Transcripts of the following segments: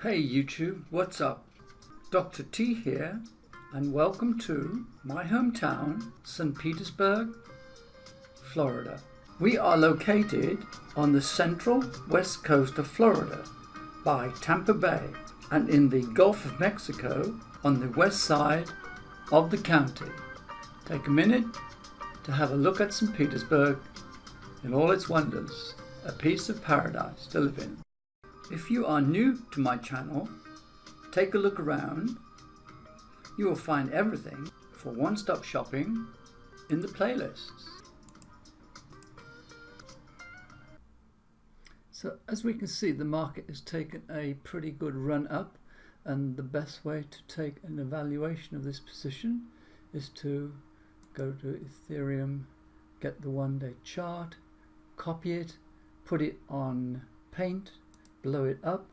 Hey YouTube, what's up? Dr. T here, and welcome to my hometown, St. Petersburg, Florida. We are located on the central west coast of Florida by Tampa Bay and in the Gulf of Mexico on the west side of the county. Take a minute to have a look at St. Petersburg in all its wonders, a piece of paradise to live in. If you are new to my channel, take a look around. You will find everything for one-stop shopping in the playlists. So as we can see, the market has taken a pretty good run up, and the best way to take an evaluation of this position is to go to Ethereum, get the one-day chart, copy it, put it on Paint, blow it up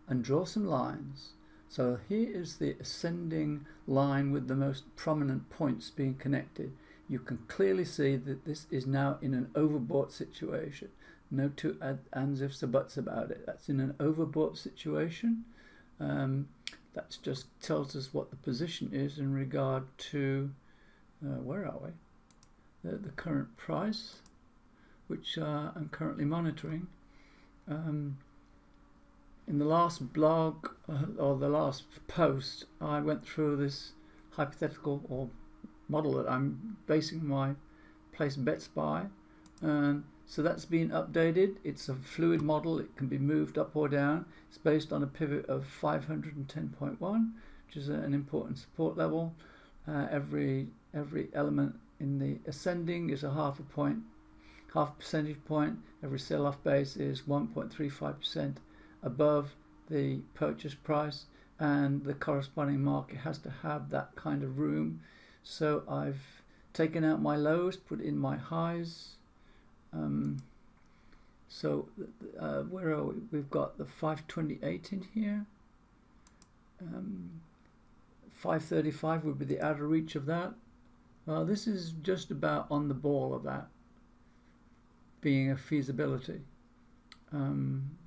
and draw some lines. So here is the ascending line with the most prominent points being connected. You can clearly see that this is now in an overbought situation. No two ands, ifs or buts about it. That's in an overbought situation. That just tells us what the position is in regard to where are we? The current price, which I'm currently monitoring. In the last blog or the last post, I went through this hypothetical or model that I'm basing my place bets by, and so that's been updated. It's a fluid model. It can be moved up or down. It's based on a pivot of 510.1, which is an important support level. Every element in the ascending is a half a percentage point. Every sell-off base is 1.35% above the purchase price, and the corresponding market has to have that kind of room. So I've taken out my lows, put in my highs. Where are we? We've got the 528 in here. 535 would be the outer reach of that. This is just about on the ball of that being a feasibility.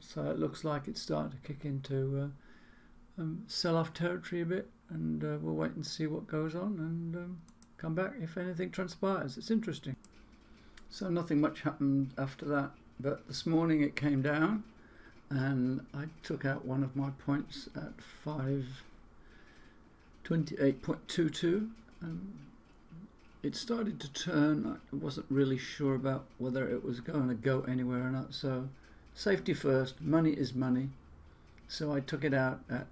So it looks like it's starting to kick into sell-off territory a bit, and we'll wait and see what goes on and come back if anything transpires. It's interesting. So nothing much happened after that, but this morning it came down and I took out one of my points at 528.22. It started to turn. I wasn't really sure about whether it was going to go anywhere or not, so safety first, money is money. So I took it out at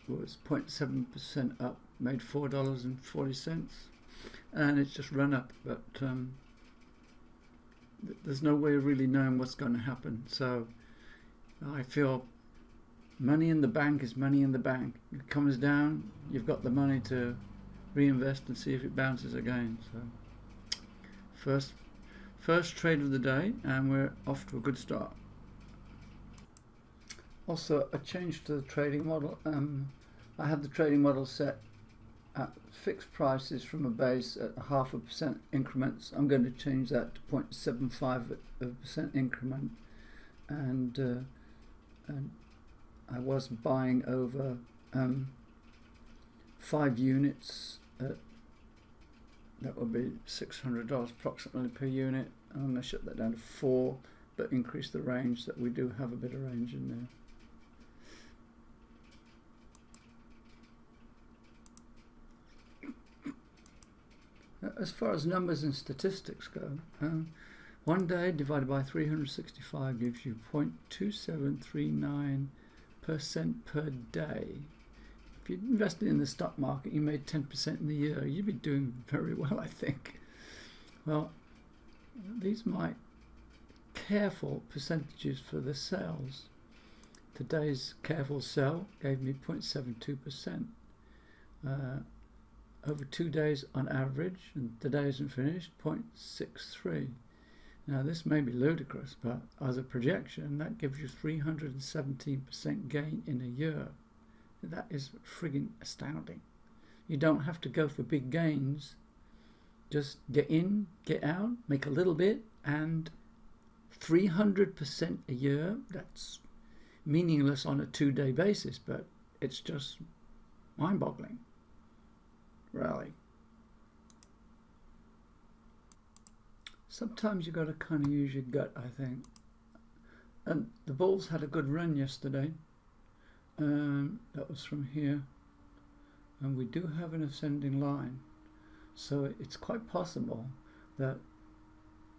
was 0.7% up, made $4.40, and it's just run up, but there's no way of really knowing what's going to happen. So I feel money in the bank is money in the bank. It comes down, you've got the money to reinvest and see if it bounces again. So first trade of the day, and we're off to a good start. Also, a change to the trading model. I had the trading model set at fixed prices from a base at 0.5% increments. I'm going to change that to 0.75% increment, and I was buying over 5 units at, that would be $600 approximately per unit. I'm going to shut that down to 4, but increase the range, that we do have a bit of range in there. As far as numbers and statistics go, one day divided by 365 gives you 0.2739% per day. If you invested in the stock market, you made 10% in the year, you'd be doing very well, I think. Well, these are my careful percentages for the sales. Today's careful sell gave me 0.72%. Over 2 days on average, and today isn't finished, 0.63. Now this may be ludicrous, but as a projection, that gives you 317% gain in a year. That is friggin' astounding. You don't have to go for big gains. Just get in, get out, make a little bit, and 300% a year, that's meaningless on a 2-day basis, but it's just mind-boggling, really. Sometimes you've got to kind of use your gut, I think. And the bulls had a good run yesterday. That was from here. And we do have an ascending line. So it's quite possible that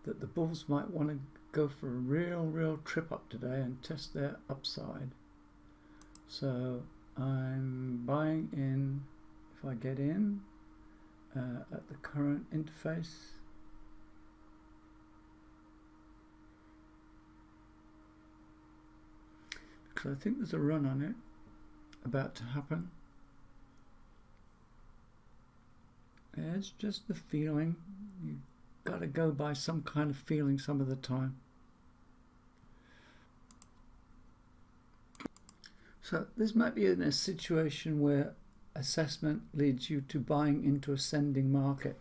the bulls might want to go for a real trip up today and test their upside. So I'm buying in, if I get in at the current interface. Because I think there's a run on it about to happen. It's just the feeling. You've got to go by some kind of feeling some of the time. So this might be in a situation where assessment leads you to buying into ascending market.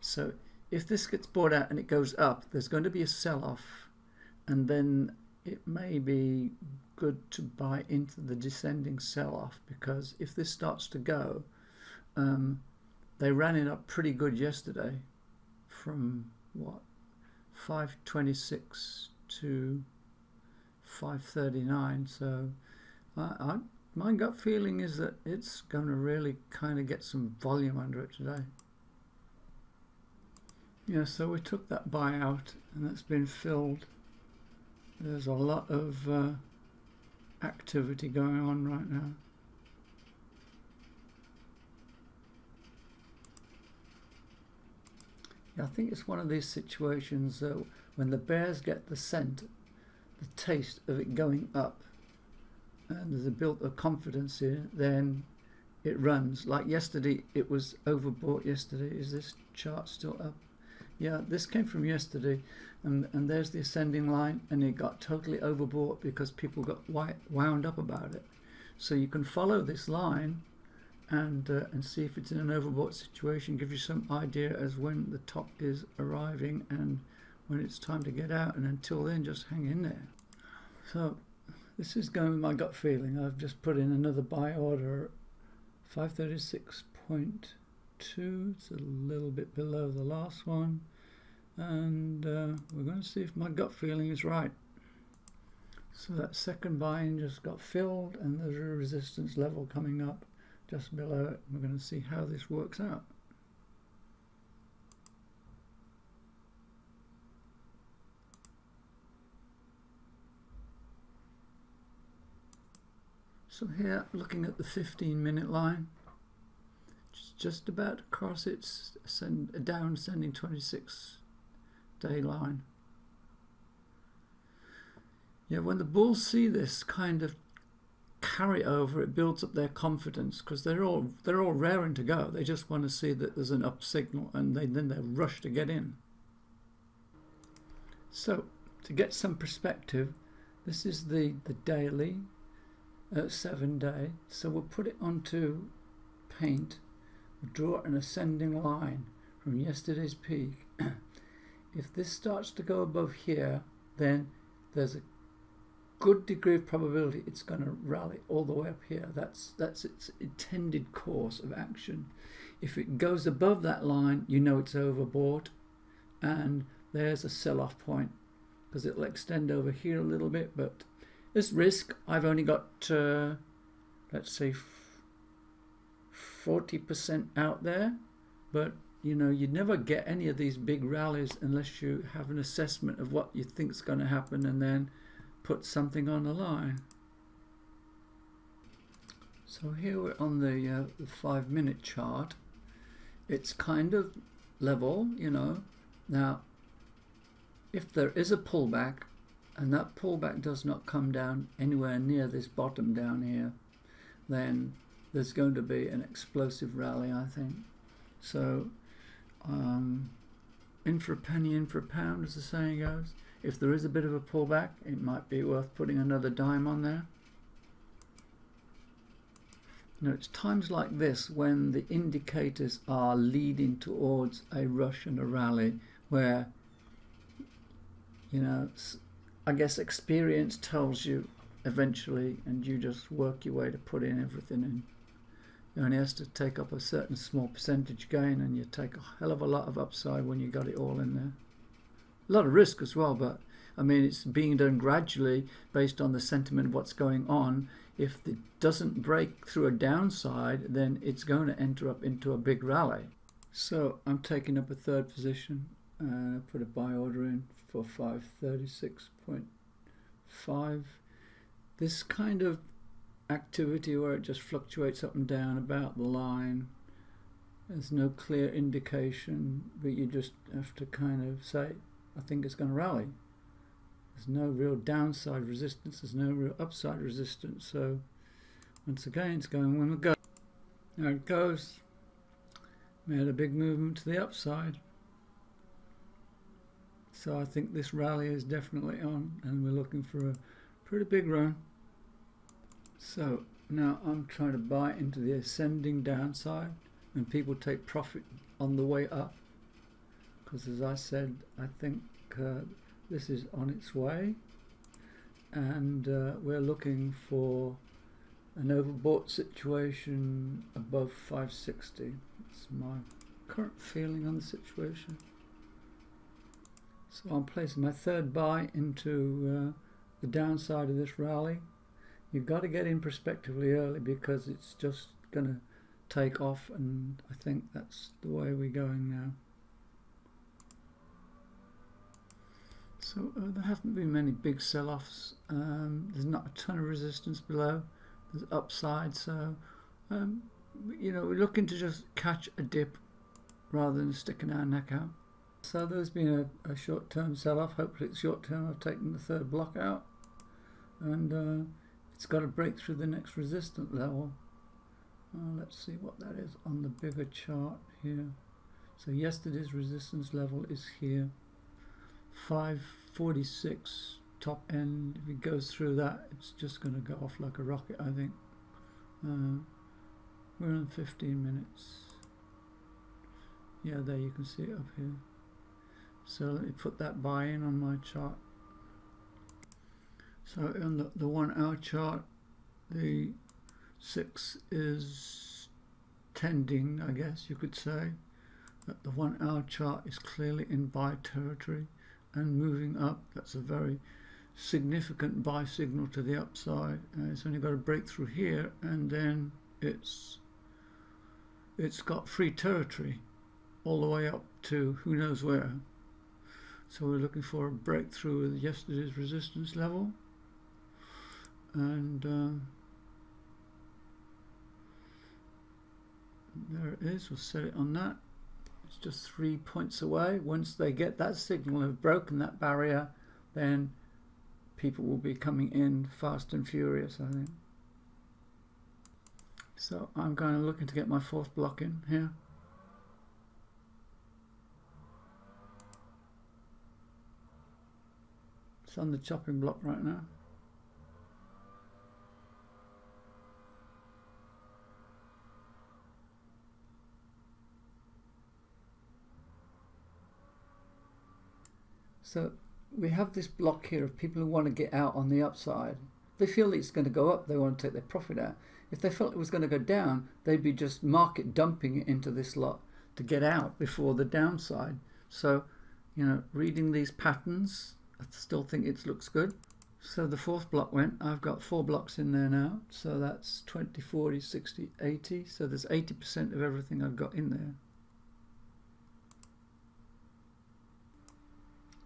So if this gets bought out and it goes up, there's going to be a sell-off, and then it may be good to buy into the descending sell-off, because if this starts to go, they ran it up pretty good yesterday from what, 526 to 539. So my gut feeling is that it's going to really kind of get some volume under it today. Yeah, so we took that buy out and that's been filled. There's a lot of activity going on right now. I think it's one of these situations when the bears get the scent, the taste of it going up, and there's a built of confidence in it, then it runs. Like yesterday, it was overbought yesterday. Is this chart still up? Yeah, this came from yesterday, and there's the ascending line, and it got totally overbought because people got wound up about it. So you can follow this line and see if it's in an overbought situation, give you some idea as when the top is arriving and when it's time to get out, and until then just hang in there. So this is going with my gut feeling. I've just put in another buy order, 536.2. It's a little bit below the last one, and we're going to see if my gut feeling is right. So that second buy-in just got filled, and there's a resistance level coming up just below it. We're going to see how this works out. So here, looking at the 15-minute line, just about to cross its down ascending 26-day line. Yeah, when the bulls see this kind of carry over, it builds up their confidence, because they're all raring to go. They just want to see that there's an up signal, and then they rush to get in. So to get some perspective, this is the daily 7-day. So we'll put it onto paint, we'll draw an ascending line from yesterday's peak. If this starts to go above here, then there's a good degree of probability it's going to rally all the way up here. That's its intended course of action. If it goes above that line, you know it's overbought, and there's a sell-off point, because it'll extend over here a little bit. But this risk, I've only got let's say 40% out there, but you know, you'd never get any of these big rallies unless you have an assessment of what you think is going to happen and then put something on the line. So here we're on the 5-minute chart. It's kind of level, you know. Now, if there is a pullback, and that pullback does not come down anywhere near this bottom down here, then there's going to be an explosive rally, I think. So, in for a penny, in for a pound, as the saying goes. If there is a bit of a pullback, it might be worth putting another dime on there. You know, it's times like this when the indicators are leading towards a rush and a rally, where, you know, I guess experience tells you eventually, and you just work your way to put in everything in. You only has to take up a certain small percentage gain, and you take a hell of a lot of upside when you got it all in there. A lot of risk as well, but I mean, it's being done gradually based on the sentiment of what's going on. If it doesn't break through a downside, then it's going to enter up into a big rally. So I'm taking up a third position, and I put a buy order in for 536.5. This kind of activity where it just fluctuates up and down about the line, there's no clear indication, but you just have to kind of say, I think it's going to rally. There's no real downside resistance, there's no real upside resistance, so once again it's going when we go. There it goes. Made a big movement to the upside. So I think this rally is definitely on, and we're looking for a pretty big run. So now I'm trying to buy into the ascending downside, and people take profit on the way up, because as I said, I think this is on its way, and we're looking for an overbought situation above 560. That's my current feeling on the situation. So I'm placing my third buy into the downside of this rally. You've got to get in prospectively early, because it's just going to take off, and I think that's the way we're going now. So there haven't been many big sell-offs. There's not a ton of resistance below. There's upside, so you know, we're looking to just catch a dip rather than sticking our neck out. So there's been a short-term sell-off. Hopefully it's short-term. I've taken the third block out, and it's got to break through the next resistance level. Let's see what that is on the bigger chart here. So yesterday's resistance level is here, 546 top end. If it goes through that, it's just going to go off like a rocket, I think. We're on 15 minutes. Yeah, there you can see it up here. So let me put that buy in on my chart. So on the 1 hour chart, the 6 is tending, I guess you could say, that the 1 hour chart is clearly in buy territory and moving up. That's a very significant buy signal to the upside. It's only got to break through here, and then it's got free territory all the way up to who knows where. So we're looking for a breakthrough with yesterday's resistance level, and there it is. We'll set it on that. It's just 3 points away. Once they get that signal, have broken that barrier, then people will be coming in fast and furious, I think. So I'm kind of looking to get my fourth block in here. It's on the chopping block right now. So we have this block here of people who want to get out on the upside. They feel it's going to go up, they want to take their profit out. If they felt it was going to go down, they'd be just market dumping it into this lot to get out before the downside. So, you know, reading these patterns, I still think it looks good. So the fourth block went. I've got 4 blocks in there now. So that's 20, 40, 60, 80. So there's 80% of everything I've got in there.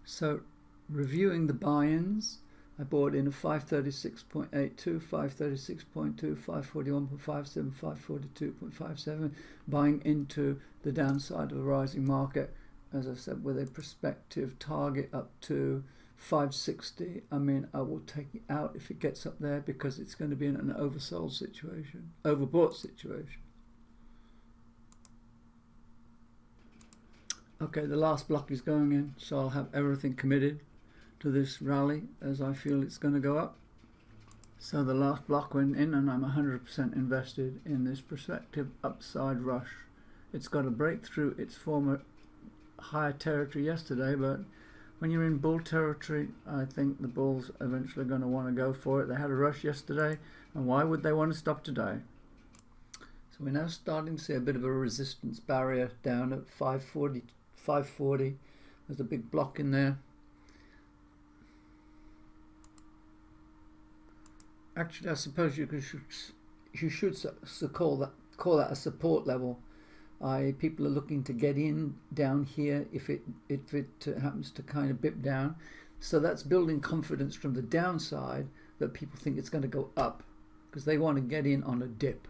So reviewing the buy-ins, I bought in a 536.82, 536.2, 541.57, 542.57, buying into the downside of the rising market, as I said, with a prospective target up to 560. I mean, I will take it out if it gets up there, because it's going to be in an oversold situation, overbought situation. Okay, the last block is going in, so I'll have everything committed to this rally as I feel it's going to go up. So the last block went in, and I'm 100% invested in this prospective upside rush. It's got to break through its former higher territory yesterday, but when you're in bull territory, I think the bulls are eventually going to want to go for it. They had a rush yesterday, and why would they want to stop today? So we're now starting to see a bit of a resistance barrier down at 540. There's a big block in there. Actually, I suppose you should call that a support level. People are looking to get in down here if it happens to kind of bip down. So that's building confidence from the downside that people think it's going to go up, because they want to get in on a dip.